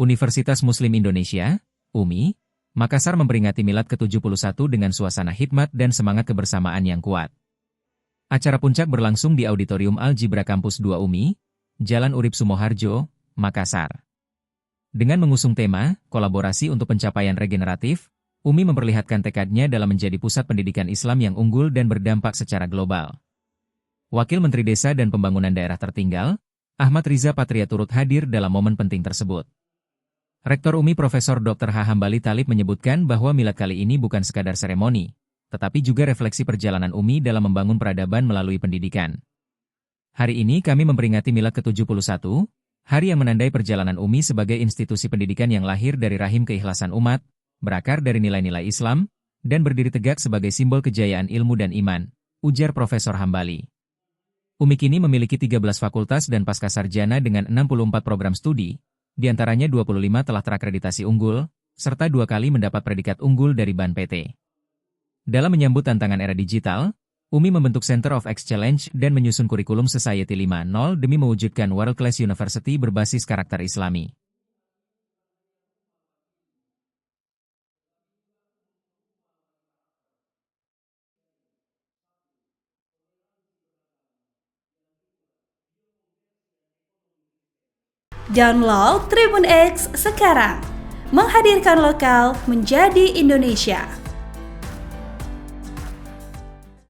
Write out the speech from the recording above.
Universitas Muslim Indonesia, UMI, Makassar memperingati Milad ke-71 dengan suasana hikmat dan semangat kebersamaan yang kuat. Acara puncak berlangsung di Auditorium Al-Jibra Kampus 2 UMI, Jalan Urip Sumoharjo, Makassar. Dengan mengusung tema, kolaborasi untuk pencapaian regeneratif, UMI memperlihatkan tekadnya dalam menjadi pusat pendidikan Islam yang unggul dan berdampak secara global. Wakil Menteri Desa dan Pembangunan Daerah Tertinggal, Ahmad Riza Patria turut hadir dalam momen penting tersebut. Rektor UMI Profesor Dr. H. Hambali Talib menyebutkan bahwa milad kali ini bukan sekadar seremoni, tetapi juga refleksi perjalanan UMI dalam membangun peradaban melalui pendidikan. Hari ini kami memperingati milad ke-71, hari yang menandai perjalanan UMI sebagai institusi pendidikan yang lahir dari rahim keikhlasan umat, berakar dari nilai-nilai Islam, dan berdiri tegak sebagai simbol kejayaan ilmu dan iman, ujar Profesor Hambali. UMI kini memiliki 13 fakultas dan pascasarjana dengan 64 program studi, di antaranya 25 telah terakreditasi unggul, serta 2 kali mendapat predikat unggul dari BAN PT. Dalam menyambut tantangan era digital, UMI membentuk Center of Excellence dan menyusun kurikulum Society 5.0 demi mewujudkan world-class university berbasis karakter Islami. Download Tribun X sekarang, menghadirkan lokal menjadi Indonesia.